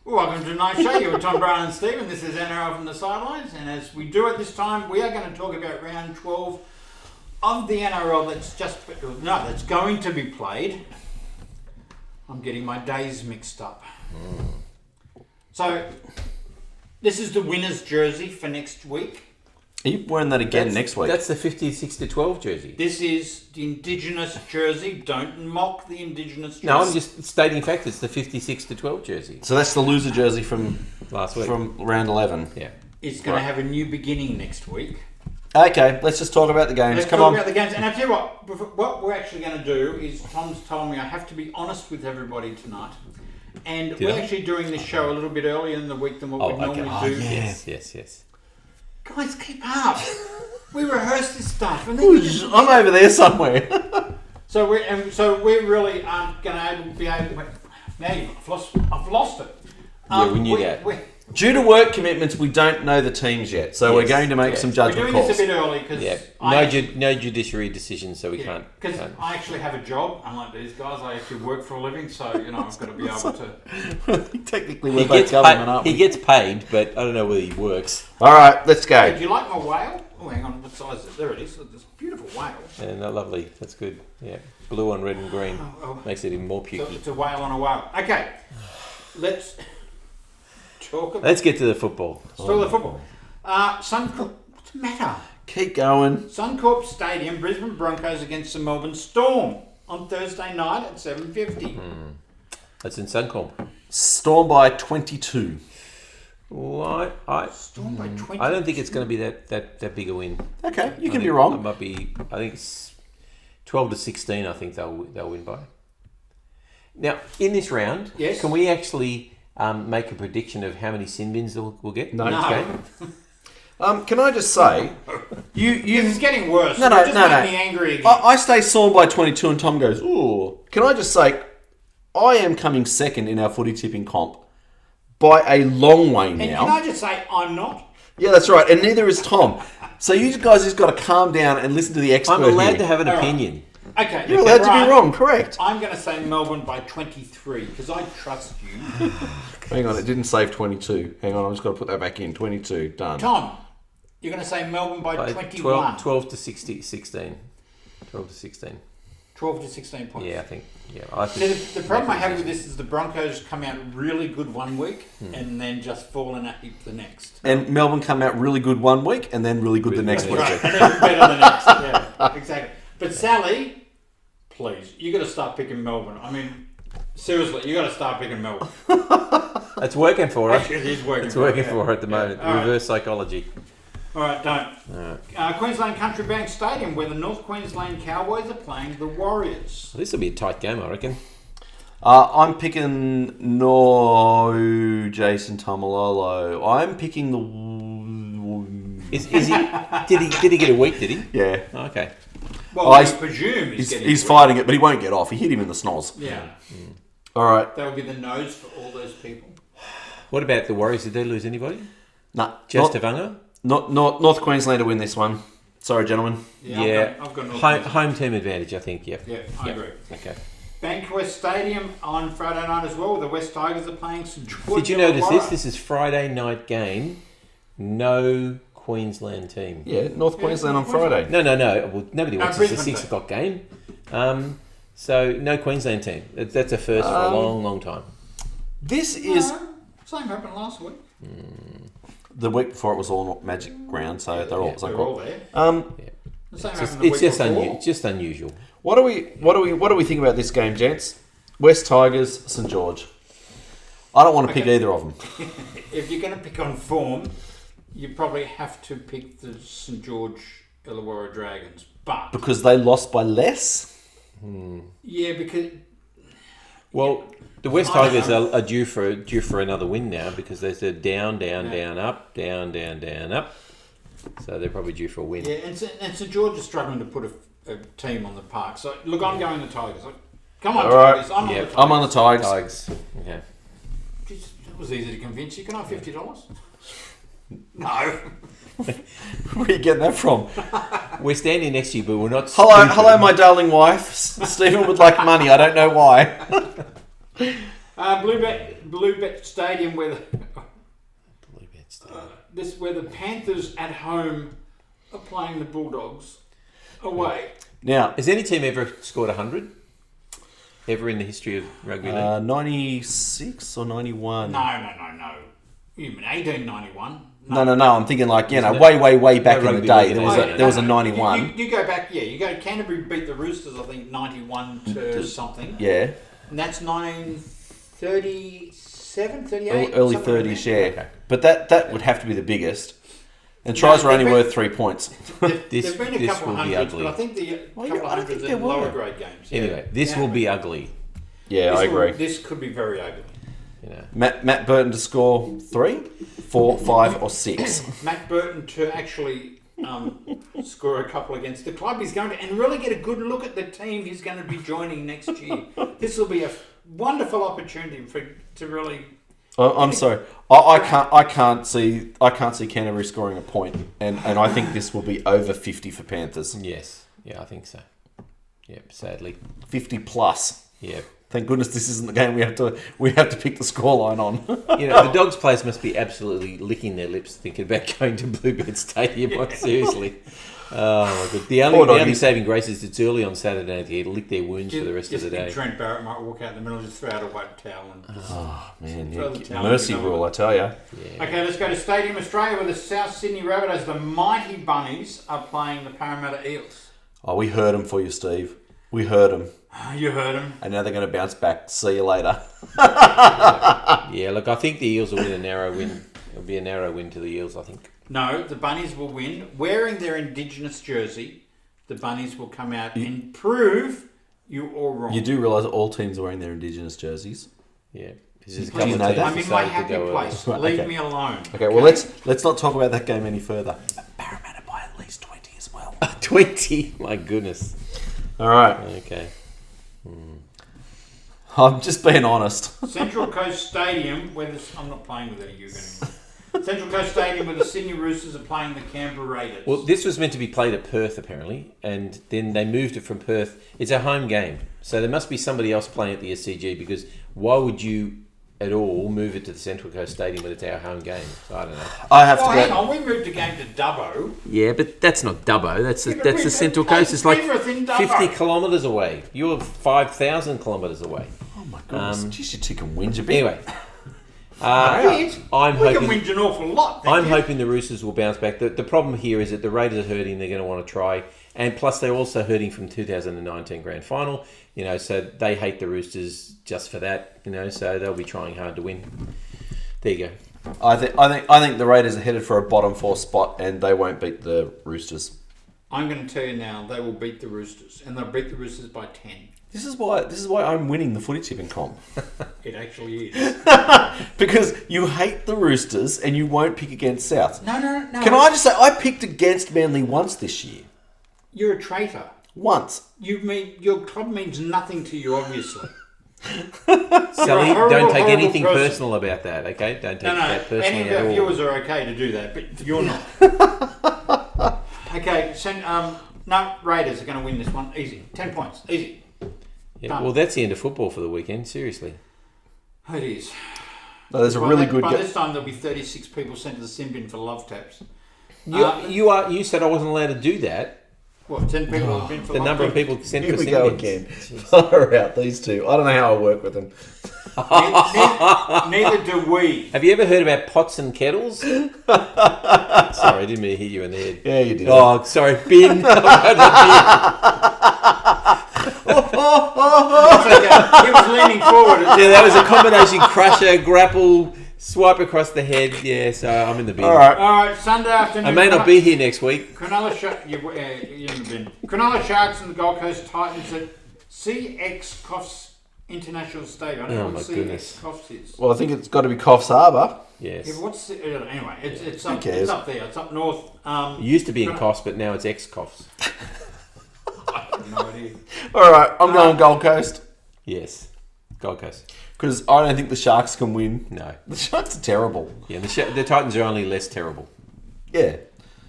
Welcome to tonight's show. You're with Tom, Brian and Steve, and this is NRL from the Sidelines. And as we do at this time, we are going to talk about round 12 of the NRL that's going to be played. I'm getting my days mixed up. So, this is the winner's jersey for next week. Are you wearing that again next week? That's the 56-12 jersey. This is the Indigenous jersey. Don't mock the Indigenous jersey. No, I'm just stating fact. It's the 56-12 jersey. So that's the loser jersey from Last week. from round 11. Yeah. It's going to have a new beginning next week. Okay, let's just talk about the games. Let's Come talk on. about the games. And I tell you what we're actually going to do is Tom's told me I have to be honest with everybody tonight. And we're actually doing this show a little bit earlier in the week than what we normally do. Yes. Guys, keep up. We rehearse this stuff. And I'm over there somewhere. So we really aren't going to be able. Now I've lost it. Yeah, we knew that. Due to work commitments, we don't know the teams yet, so we're going to make some judgment We're doing calls. this a bit early because no judiciary decisions, so we can't. Because I actually have a job, unlike these guys. I actually work for a living, so I've got to be able to. Technically, we're both government, aren't we? He gets paid, but I don't know whether he works. All right, let's go. Hey, do you like my whale? Oh, hang on, what size is it? There it is. This beautiful whale. And lovely. That's good. Yeah, blue on red and green makes it even more So pukey. it's a whale on a whale. Okay, let's talk about. Let's get to the football. Still the football. Suncorp. What's the matter? Keep going. Suncorp Stadium, Brisbane Broncos against the Melbourne Storm on Thursday night at 7:50. That's in Suncorp. Storm by 22. Storm by 20. I don't think it's going to be that big a win. Okay, you can be It wrong. might be. I think it's 12-16. I think they'll win by. Now in this round, Yes. can we actually make a prediction of how many sin bins we'll get? No. in this game? Can I just say, It's getting worse. No, You're just making me angry again. I stay Storm by 22 and Tom goes, ooh. Can I just say, I am coming second in our footy tipping comp by a long way now. And can I just say, I'm not? Yeah, that's right. And neither is Tom. So you guys just got to calm down and listen to the expert I'm allowed here. to have an All right. opinion. Okay. You're allowed to be wrong, correct. I'm going to say Melbourne by 23 because I trust you. Hang on, it didn't save 22. Hang on, I've just got to put that back in. 22, done. Tom, you're going to say Melbourne by 21. 12 to 16. 12 to 16. 12 to 16 points. Yeah, I think. Yeah, The problem I have with this is the Broncos come out really good one week and then just fall in a heap the next. And Melbourne come out really good one week and then really good the next week. Right, and then better the next. Yeah, exactly. But Sally, please, you got to start picking Melbourne. I mean, seriously, you got to start picking Melbourne. It's working for her. Actually, it is working. It's working for her at the moment. All right. Reverse psychology. All right, don't. Queensland Country Bank Stadium, where the North Queensland Cowboys are playing the Warriors. This will be a tight game, I reckon. I'm picking Jason Tamalolo. I'm picking the... Is he? Did he get a week? Did he? Yeah. Oh, okay. Well, I presume He's fighting it, but he won't get off. He hit him in the snoz. Yeah. All right. That would be the nose for all those people. What about the Warriors? Did they lose anybody? Nah. Just Tavanga? North Queensland to win this one. Sorry, gentlemen. Yeah. I've got North home team advantage, I think. Yeah. Yeah, I agree. Okay. Bankwest Stadium on Friday night as well. The West Tigers are playing St George. Did you notice this? This is Friday night game. No Queensland team. Yeah, North Queensland on Friday. No. Well, nobody watches the 6 o'clock game. So no Queensland team. That's a first for a long, long time. This is... Same happened last week. The week before it was all Magic Round, so they're all there. It's just unusual. What do we think about this game, gents? West Tigers, St George. I don't want to pick either of them. If you're going to pick on form, you probably have to pick the St George Illawarra Dragons, but because they lost by less. Yeah, because the West Tigers are due for another win now because they're down, up. So they're probably due for a win. Yeah, and St George is struggling to put a team on the park. So look, I'm going the Tigers. Come on, all right. Tigers. I'm on the Tigers. I'm on the Tigers. Okay. Jeez, that was easy to convince you. Can I have $50? No. Where are you getting that from? We're standing next to you, but we're not. Hello, my darling wife. Stephen would like money. I don't know why. Bluebet Stadium where Bluebet Stadium. where the Panthers at home are playing the Bulldogs away. Now, Has any team ever scored 100? Ever in the history of rugby league? 96 or 91? No. You mean 1891? No. I'm thinking like, way back in the day. There was a 91. You go back, you go. Canterbury beat the Roosters, I think, 91 to something. Yeah. And that's 1937, 38? Early something like 30s, that. yeah. Okay. But that would have to be the biggest. And tries were only worth 3 points. This There've been a couple will of be hundreds, ugly. but I think the Well, couple I of don't think hundreds there in were. lower grade games. Anyway, this will be ugly. Yeah, I agree. This could be very ugly. You know. Matt Burton to score 3, 4, 5 or 6. Matt Burton to actually score a couple against the club. He's going to and really get a good look at the team he's going to be joining next year. This will be a wonderful opportunity to really. I'm sorry. I can't see Canterbury scoring a point, and I think this will be over 50 for Panthers. Yes. Yeah, I think so. Yep, sadly. 50 plus. Yep. Thank goodness this isn't the game we have to pick the scoreline on. You know, the Dogs players must be absolutely licking their lips thinking about going to Bluebet Stadium. Like, seriously. Oh, my God. The only saving grace is it's early on Saturday to lick their wounds for the rest of the day. Trent Barrett might walk out in the middle and just throw out a white towel. And Oh, man. throw the towel Mercy in the rule, I tell you. Yeah. Okay, let's go to Stadium Australia where the South Sydney Rabbitohs, the mighty Bunnies, are playing the Parramatta Eels. Oh, we heard them for you, Steve. We heard them. You heard them. And now they're going to bounce back. See you later. Yeah, look, I think the Eels will win a narrow win. It'll be a narrow win to the Eels, I think. No, the Bunnies will win. Wearing their Indigenous jersey, the Bunnies will come out and prove you all wrong. You do realise all teams are wearing their Indigenous jerseys. Yeah. There's a Do you couple know of that? teams I'm in my decided to happy go place. Right, Leave okay. me alone. Okay, well let's not talk about that game any further. Parramatta by at least 20 as well. 20. My goodness. All right. Okay. I'm just being honest. Central Coast Stadium, I'm not playing with any of you anymore. Central Coast Stadium, where the Sydney Roosters are playing the Canberra Raiders. Well, this was meant to be played at Perth, apparently, and then they moved it from Perth. It's a home game, so there must be somebody else playing at the SCG, because why would you at all move it to the Central Coast Stadium when it's our home game? So I don't know. I have to hang go. on, we moved the game to Dubbo. Yeah, but that's not Dubbo. That's but the we Central played Coast. It's like Penrith in Dubbo. 50 kilometres away. You're 5,000 kilometres away. Oh my goodness. Jeez, you tick and whinge a bit. Anyway, I'm I'm we can hoping. whinge an awful lot. I'm hoping the Roosters will bounce back. The problem here is that the Raiders are hurting. They're going to want to try. And plus, they're also hurting from 2019 Grand Final. You know, so they hate the Roosters just for that. You know, so they'll be trying hard to win. There you go. I think the Raiders are headed for a bottom 4 spot, and they won't beat the Roosters. I'm going to tell you now, they will beat the Roosters, and they'll beat the Roosters by 10. This is why I'm winning the footy tipping comp. It actually is. Because you hate the Roosters and you won't pick against South. No. Can I just say I picked against Manly once this year. You're a traitor. Once. Your club means nothing to you, obviously. Sally, horrible, don't take horrible anything person. personal about that, okay? Don't take that personally Any of at our all. viewers are okay to do that, but you're not. Okay, no, Raiders are going to win this one. Easy. 10 points. Easy. Yeah, Done. well, that's the end of football for the weekend, seriously. It is. No, there's a really good By game. this time, there'll be 36 people sent to the sin bin for love taps. You said I wasn't allowed to do that. What, 10 people have been for The love number of taps? people sent Here for we sin go bins. again. Far out, these two. I don't know how I work with them. Neither do we. Have you ever heard about pots and kettles? Sorry, I didn't mean to hit you in the head. Yeah, you did. Oh, sorry, bin. It's okay. He was leaning forward. Yeah, that was a combination crusher, grapple, swipe across the head. Yeah, so I'm in the bin. All right. All right, Sunday afternoon. I may not be here next week. Cronulla Sharks and the Gold Coast Titans at CX Coffs International Stadium. I don't know Oh, what my goodness. CX Coffs is. Well, I think it's got to be Coffs Harbour. Yes. Yeah, but what's anyway? It's up. cares? It's up there. It's up north. It used to be in Coffs, but now it's ex-Coffs. I have no idea. All right, I'm going Gold Coast Yes. Gold Coast. because I don't think the Sharks can win. No. The Sharks are terrible. Yeah, the Titans are only less terrible. Yeah.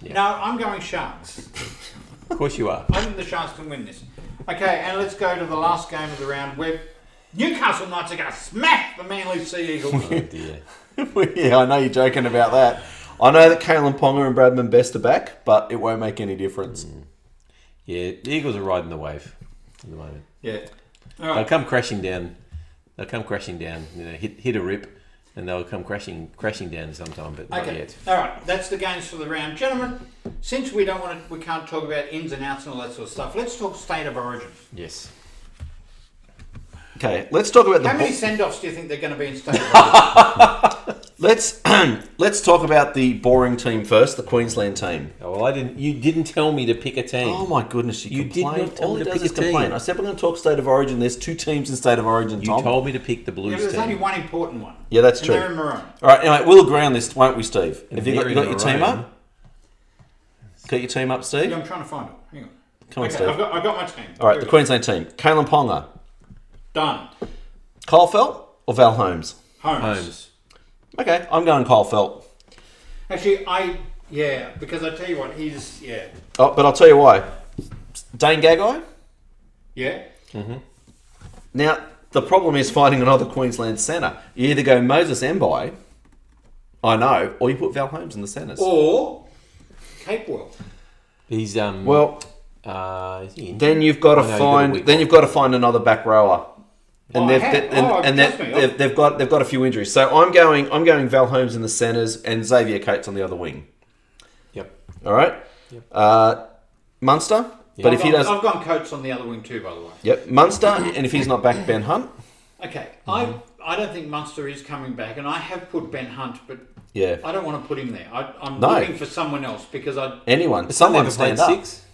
Yeah. No, I'm going Sharks. Of course you are. I think the Sharks can win this. Okay, and let's go to the last game of the round. Newcastle Knights are going to smash the Manly Sea Eagles. Oh dear. Yeah, I know you're joking about that. I know that Kalen Ponga and Bradman Best are back, but it won't make any difference. Yeah, the Eagles are riding the wave at the moment. Yeah. All They'll right. come crashing down. Hit a rip, and they'll come crashing down sometime, but not Okay. yet. All right. That's the games for the round, gentlemen. Since we can't talk about ins and outs and all that sort of stuff. Let's talk state of origin. Yes. Okay, let's talk about How the. many send-offs do you think they're going to be in state of origin? Let's talk about the boring team first, the Queensland team. Oh, well, you didn't tell me to pick a team. Oh my goodness, you You did complain. not tell All me he to does pick is a team. complain. I said we're going to talk state of origin. There's 2 teams in state of origin, You Tom. told me to pick the Yeah, Blues but there's only team. one important one. Yeah, that's and true. they're in maroon. All right, anyway, we'll agree on this, won't we, Steve? And Have you got they're your in team maroon. up? Got your team up, Steve? Yeah, I'm trying to find it. Hang on. Come on, Okay, Steve. I've got my team. All right, Here the we go. Queensland team. Kalen Ponga, Done. Kyle Felt, or Val Holmes? Holmes. Okay, I'm going Kyle Felt. Actually, because I tell you what, Oh, but I'll tell you why. Dane Gagai? yeah. Now, the problem is finding another Queensland centre. You either go Moses Mbai, I know, or you put Val Holmes in the centres. Or Capewell. He's Well, is he in? then you've got to I know, find. Then you've got to find another back rower, and trust me, they've got a few injuries. So I'm going Val Holmes in the centres and Xavier Cates on the other wing. Yep. All right. Munster, but if he does, I've gone Coates on the other wing too, by the way. yep, Munster, and if he's not back, Ben Hunt. Okay, I don't think Munster is coming back, and I have put Ben Hunt, but Yeah, I don't want to put him there. I'm No. looking for someone else because anyone, Has someone never stand played up. 6?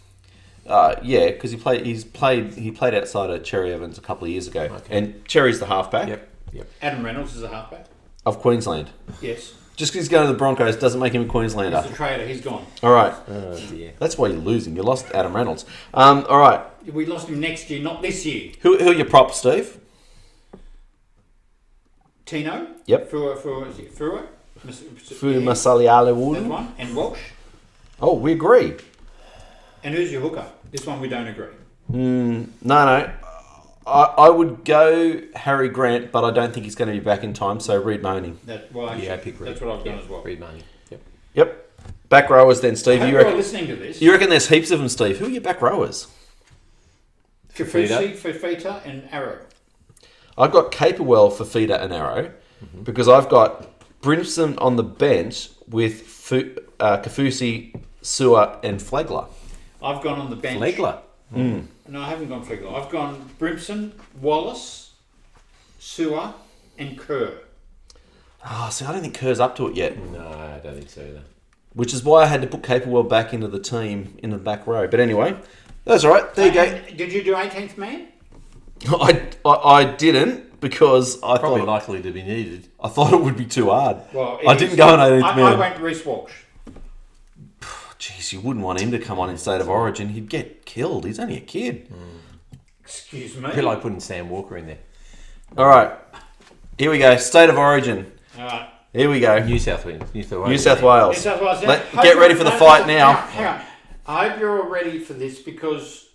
Yeah, because he played outside of Cherry Evans a couple of years ago, and Cherry's the halfback Yep. Adam Reynolds is a halfback. of Queensland. Yes, Just because he's going to the Broncos doesn't make him a Queenslander. he's a trader. He's gone. All right, Oh dear. that's why you're losing. You lost Adam Reynolds. All right, We lost him next year, not this year. who are your props, Steve? Tino. Yep. Fua. Fu Masaliale That Wooden. one. And Walsh. Oh, we agree. And who's your hooker? This one we don't agree. No. I would go Harry Grant, but I don't think he's going to be back in time. So Reed Money. Actually, I pick Reed. that's what I've done as well. Reed Money. Yep. Yep. Back rowers then, Steve. I hope You you're reckon? listening to this. You reckon there's heaps of them, Steve? Who are your back rowers? Fifita and Arrow. I've got Capewell for Feeder and Arrow because I've got Brimson on the bench with Kafusi, Sewer, and Flagler. I've gone on the bench. Legler. No, I haven't gone Flegler. I've gone Brimson, Wallace, Sewer, and Kerr. Oh, see, I don't think Kerr's up to it yet, No, I don't think so either. which is why I had to put Capewell back into the team in the back row. But anyway, that's all right. There you go. And did you do 18th man? I didn't because I Probably thought likely to be needed. I thought it would be too hard. Well, I didn't go on 18th man. I went Reece Walsh. Jeez, you wouldn't want him to come on in State of Origin. He'd get killed. He's only a kid. Excuse me. A bit like putting Sam Walker in there. All right. Here we go. State of Origin. All right. Here we go. New South Wales. New South Wales. New South Wales. New South Wales. Get ready for the fight now. Hang on. I hope you're all ready for this because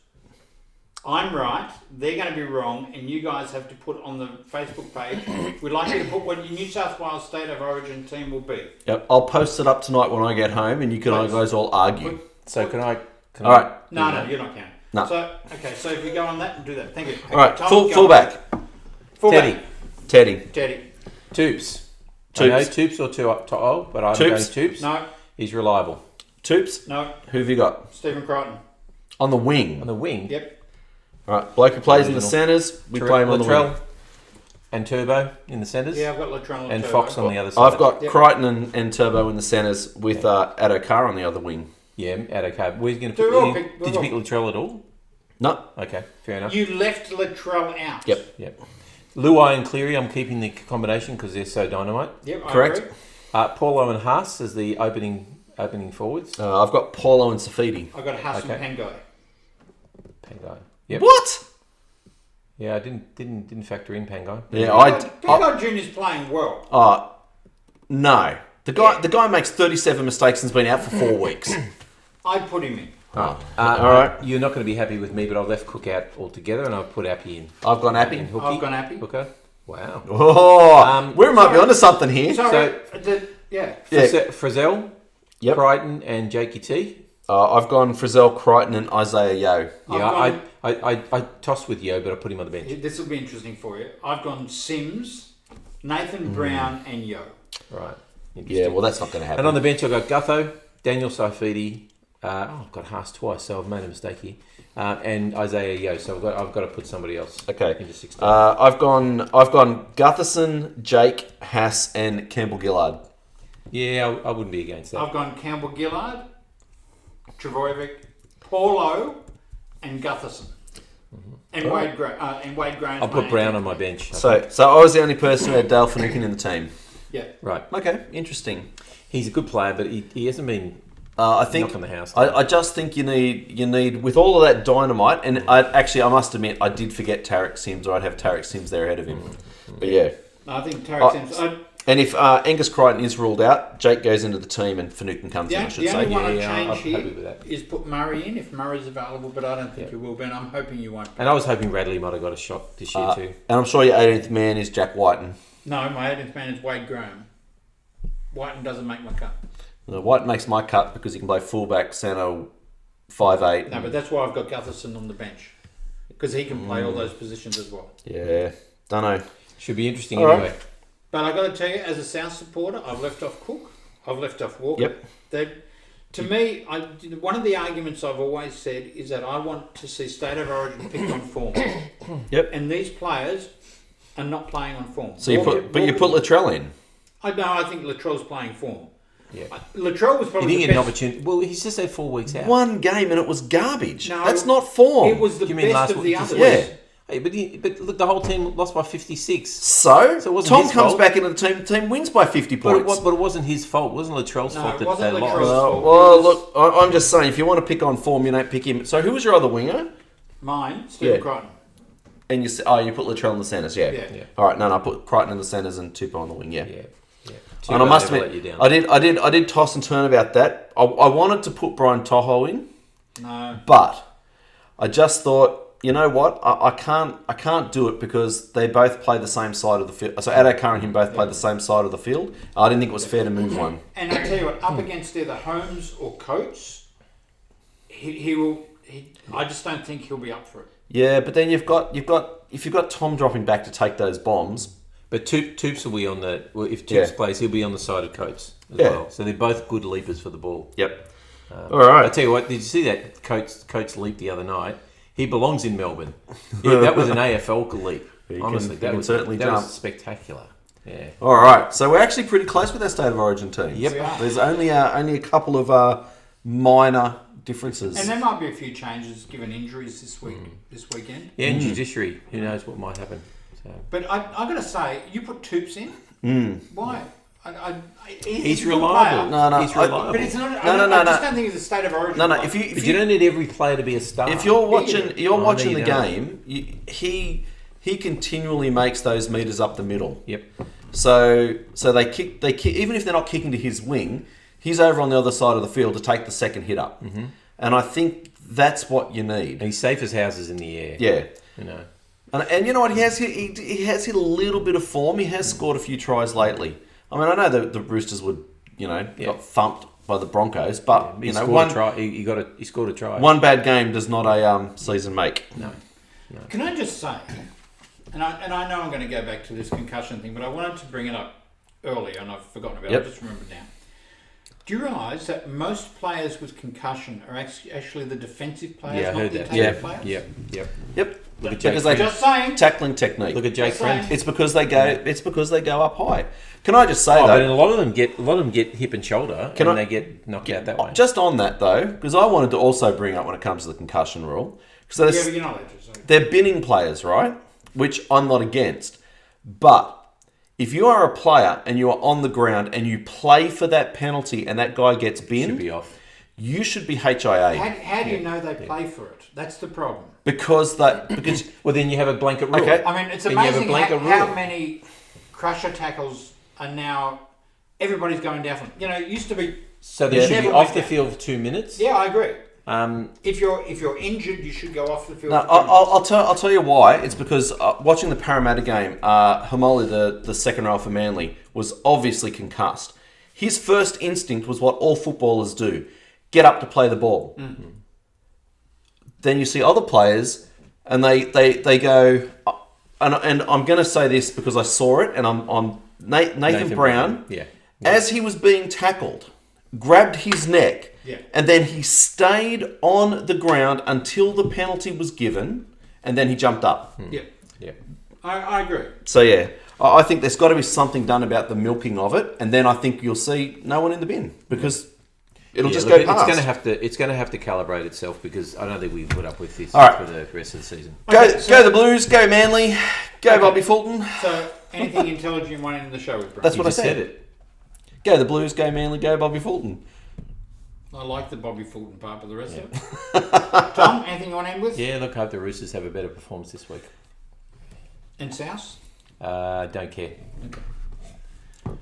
I'm right, they're going to be wrong, and you guys have to put on the Facebook page. We'd like you to put what your New South Wales State of Origin team will be. Yep. I'll post it up tonight when I get home, and you guys all argue. So can I? All right. No, you're not counting. No. So, okay, so if you go on that and do that. Thank you. Okay, All right. Tom, go Fullback. on. Fullback. Teddy. Teddy. Toops. Toops. I know Toops or To'o, but I'm going Toops. No. He's reliable. Toops. No. Who have you got? Stephen Crichton. On the wing. On the wing. Yep. All right. Bloke who plays in the Original. centres. We play him on the wing. Latrell and Turbo in the centres. Yeah, I've got Latrell and Turbo. Fox on the other side. I've got Yep. Crichton and Turbo in the centres with Addo Carr on the other wing. Yeah, okay. We're going to They're put. all You, pick- did you pick Latrell at all? No. Okay, fair enough. You left Latrell out. Yep. Yep. Luai and Cleary, I'm keeping the combination because they're so dynamite. Yep, I Correct. agree. Paulo and Haas as the opening forwards. I've got Paulo and Safidi. I've got Hassan Okay. Pangai. Pangai. Yep. What? Yeah, I didn't factor in Pangai. Yeah, Pangai Jr.'s playing well. No. The guy makes 37 mistakes and's been out for 4 weeks. I'd put him in. All right. You're not going to be happy with me, but I've left Cook out altogether, and I've put Appy in. I've gone Appy. Hookie. I've gone Appy. Hooker. Wow. Oh, we might be onto something here. Sorry. Frizzell, Yep. Crichton, and Jakey T. I've gone Frizzell, Crichton, and Isaiah Yeo. Yeah, I tossed with Yo, but I put him on the bench. This will be interesting for you. I've gone Sims, Nathan Brown, and Yo. Right. Yeah, well, that's not going to happen. And on the bench, I've got Gutho, Daniel Saifidi. I've got Haas twice, so I've made a mistake here. And Isaiah Yo, so I've got to put somebody else into 16. I've gone Gutherson, Jake, Haas, and Campbell Gillard. Yeah, I wouldn't be against that. I've gone Campbell Gillard, Travojevic, Paulo, and Gutherson. And Wade Graham. I'll put Brown on my bench. So I was the only person who had Dale Finucane in the team. Yeah. Right. Okay, interesting. He's a good player, but he hasn't been I think knocking the house. I just think you need with all of that dynamite, and I must admit I did forget Tarek Sims, or I'd have Tarek Sims there ahead of him. But yeah, I think Tarek Sims. And if Angus Crichton is ruled out, Jake goes into the team and Finucane comes in, I should the only say. one I'd I'm change happy with that. here is put Murray in if Murray's available, but I don't think he will be, and I'm hoping you won't. And I was hoping Radley might have got a shot this year too. And I'm sure your 18th man is Jack Whiten. No, my 18th man is Wade Graham. Whiten doesn't make my cut. White makes my cut because he can play fullback, centre, 5'8". No, but that's why I've got Gutherson on the bench. Because he can play all those positions as well. Yeah, don't know. Should be interesting All anyway. right. But I've got to tell you, as a South supporter, I've left off Cook. I've left off Walker. Yep. To me, one of the arguments I've always said is that I want to see State of Origin picked on form. Yep. And these players are not playing on form. So you put Latrell in. I think Latrell's playing form. Yeah. Latrell was He probably didn't the get an best. opportunity. Well, he's just had 4 weeks out. One game and it was garbage. No, That's not form. It was the You mean best last of the week? others. Yeah. Hey, but look, the whole team lost by 56. So it wasn't Tom his comes fault. back into the team wins by 50 But points. it wasn't his fault. It wasn't Latrell's No, fault it that wasn't they Latrell's lost. fault. Well, look, I'm just saying, if you want to pick on form, you don't pick him. So who was your other winger? Mine, Stephen Crichton. And you put Latrell in the centres, yeah. All right, no, I put Crichton in the centres and Tupou on the wing, yeah. And I must admit, I did toss and turn about that. I wanted to put Brian Toho in, but I just thought, you know what? I can't do it because they both play the same side of the field. So Addo and him both play the same side of the field. I didn't think it was fair to move one. And I tell you what, up against either Holmes or Coates, he will. I just don't think he'll be up for it. Yeah, but then if you've got Tom dropping back to take those bombs. But Toops will be on the... Well, if Toops plays, he'll be on the side of Coates as well. So they're both good leapers for the ball. Yep. All right. I tell you what, did you see that Coates leap the other night? He belongs in Melbourne. Yeah, that was an AFL leap. Honestly, that was spectacular. Yeah. All right. So we're actually pretty close with our State of Origin teams. Yep. There's only a couple of minor differences. And there might be a few changes given injuries this weekend. Yeah, and judiciary. Who knows what might happen. So. But I've got to say, you put Toops in. Why? He's reliable. No, he's reliable. But it's not. No. I just don't think it's a State of Origin. No. Player. If you don't need every player to be a star. If you're watching the game, he continually makes those meters up the middle. Yep. So they kick even if they're not kicking to his wing, he's over on the other side of the field to take the second hit up. Mm-hmm. And I think that's what you need. And he's safe as houses in the air. Yeah. You know. And you know what? He has hit a little bit of form. He has scored a few tries lately. I mean, I know the Roosters would, got thumped by the Broncos, but he scored a try. One bad game does not a season make. No. Can I just say, and I know I'm going to go back to this concussion thing, but I wanted to bring it up earlier, and I've forgotten about it. I just remembered now. Do you realise that most players with concussion are actually the defensive players, not the attacking players? Yep. Look at Jake because just saying. Tackling technique. Look at Jake Friend. It's because they go up high. Can I just say though? But a lot of them get hip and shoulder, they get knocked out that way. Just on that though, because I wanted to also bring up when it comes to the concussion rule, because but you're not allowed to. So. They're binning players, right? Which I'm not against, but if you are a player and you are on the ground and you play for that penalty and that guy gets binned, should be off. You should be HIA. How do you know they play for it? That's the problem. Because well, then you have a blanket rule. Okay. I mean, it's amazing how many crusher tackles are now. Everybody's going down. It used to be. So they should be off the field for 2 minutes. Yeah, I agree. If you're injured, you should go off the field. No, I'll tell you why. It's because watching the Parramatta game, Hamoli, the second row for Manly, was obviously concussed. His first instinct was what all footballers do: get up to play the ball. Mm-hmm. Then you see other players, and they go. And I'm going to say this because I saw it, and I'm Nathan Brown. Yeah. As he was being tackled, grabbed his neck, and then he stayed on the ground until the penalty was given, and then he jumped up. Yeah. I agree. So yeah, I think there's got to be something done about the milking of it, and then I think you'll see no one in the bin because it'll just go past. It's going to have to calibrate itself because I don't think we put up with this All right. for the rest of the season. Go the Blues, go Manly, go Bobby Fulton. So anything intelligent you want in the show with Brad? That's what I said. It. Go the Blues, go Manly, go Bobby Fulton. I like the Bobby Fulton part, but the rest of it. Tom, anything you want to end with? Yeah, look, I hope the Roosters have a better performance this week. And South? Don't care. Okay. You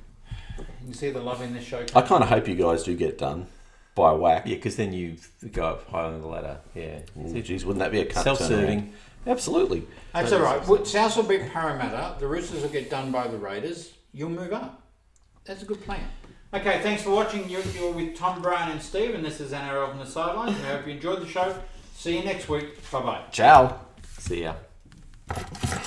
can see the love in this show. I kind of hope you guys do get done by a whack. Yeah, because then you go up higher on the ladder. Yeah. Geez, wouldn't that be a cut? Self-serving. Absolutely. That's all right. South will beat Parramatta. The Roosters will get done by the Raiders. You'll move up. That's a good plan. Okay, thanks for watching. You're with Tom, Brian and Steve, and this is NRL from the Sidelines. I hope you enjoyed the show. See you next week. Bye-bye. Ciao. See ya.